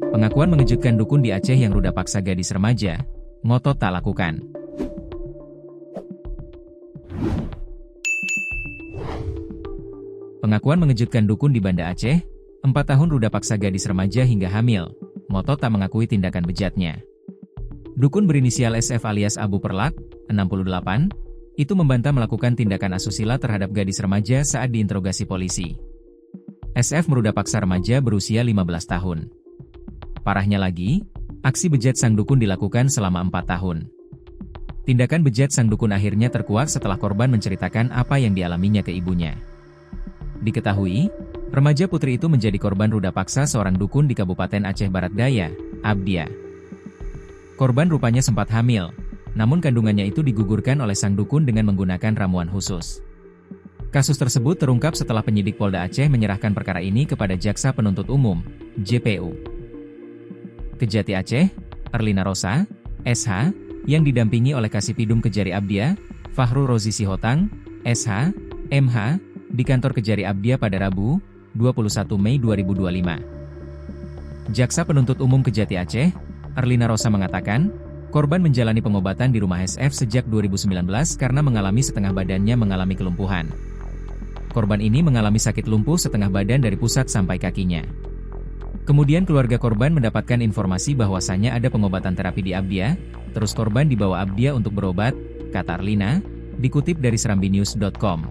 Pengakuan mengejutkan dukun di Aceh yang ruda paksa gadis remaja, ngotot tak lakukan. Pengakuan mengejutkan dukun di Banda Aceh, 4 tahun ruda paksa gadis remaja hingga hamil, ngotot tak mengakui tindakan bejatnya. Dukun berinisial SF alias Abu Perlak, 68, itu membantah melakukan tindakan asusila terhadap gadis remaja saat diinterogasi polisi. SF meruda paksa remaja berusia 15 tahun. Parahnya lagi, aksi bejat sang dukun dilakukan selama 4 tahun. Tindakan bejat sang dukun akhirnya terkuak setelah korban menceritakan apa yang dialaminya ke ibunya. Diketahui, remaja putri itu menjadi korban ruda paksa seorang dukun di Kabupaten Aceh Barat Daya, Abdia. Korban rupanya sempat hamil, namun kandungannya itu digugurkan oleh sang dukun dengan menggunakan ramuan khusus. Kasus tersebut terungkap setelah penyidik Polda Aceh menyerahkan perkara ini kepada Jaksa Penuntut Umum, JPU. Kejati Aceh, Erlina Rosa, SH, yang didampingi oleh Kasipidum Kejari Abdia, Fahrul Rozi Sihotang, SH, MH, di kantor Kejari Abdia pada Rabu, 21 Mei 2025. Jaksa Penuntut Umum Kejati Aceh, Erlina Rosa mengatakan, korban menjalani pengobatan di rumah SF sejak 2019 karena mengalami setengah badannya mengalami kelumpuhan. Korban ini mengalami sakit lumpuh setengah badan dari pusat sampai kakinya. Kemudian keluarga korban mendapatkan informasi bahwasannya ada pengobatan terapi di Abdia, terus korban dibawa Abdia untuk berobat, kata Erlina, dikutip dari serambinews.com.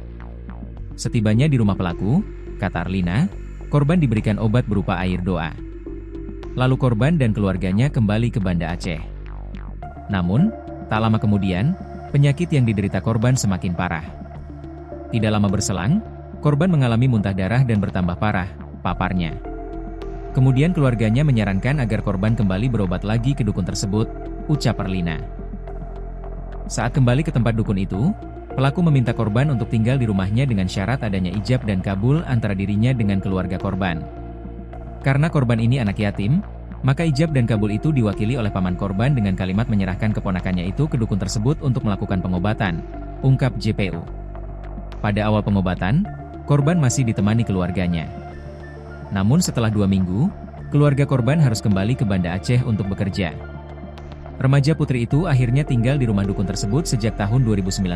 Setibanya di rumah pelaku, kata Erlina, korban diberikan obat berupa air doa. Lalu korban dan keluarganya kembali ke Banda Aceh. Namun, tak lama kemudian, penyakit yang diderita korban semakin parah. Tidak lama berselang, korban mengalami muntah darah dan bertambah parah, paparnya. Kemudian keluarganya menyarankan agar korban kembali berobat lagi ke dukun tersebut, ucap Erlina. Saat kembali ke tempat dukun itu, pelaku meminta korban untuk tinggal di rumahnya dengan syarat adanya ijab dan kabul antara dirinya dengan keluarga korban. Karena korban ini anak yatim, maka ijab dan kabul itu diwakili oleh paman korban dengan kalimat menyerahkan keponakannya itu ke dukun tersebut untuk melakukan pengobatan, ungkap JPU. Pada awal pengobatan, korban masih ditemani keluarganya. Namun setelah 2 minggu, keluarga korban harus kembali ke Banda Aceh untuk bekerja. Remaja putri itu akhirnya tinggal di rumah dukun tersebut sejak tahun 2019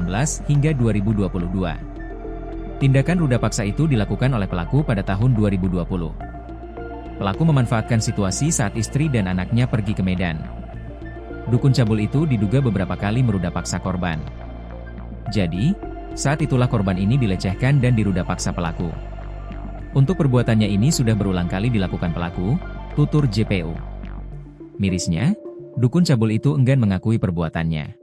hingga 2022. Tindakan ruda paksa itu dilakukan oleh pelaku pada tahun 2020. Pelaku memanfaatkan situasi saat istri dan anaknya pergi ke Medan. Dukun cabul itu diduga beberapa kali meruda paksa korban. Jadi, saat itulah korban ini dilecehkan dan diruda paksa pelaku. Untuk perbuatannya ini sudah berulang kali dilakukan pelaku, tutur JPU. Mirisnya, dukun cabul itu enggan mengakui perbuatannya.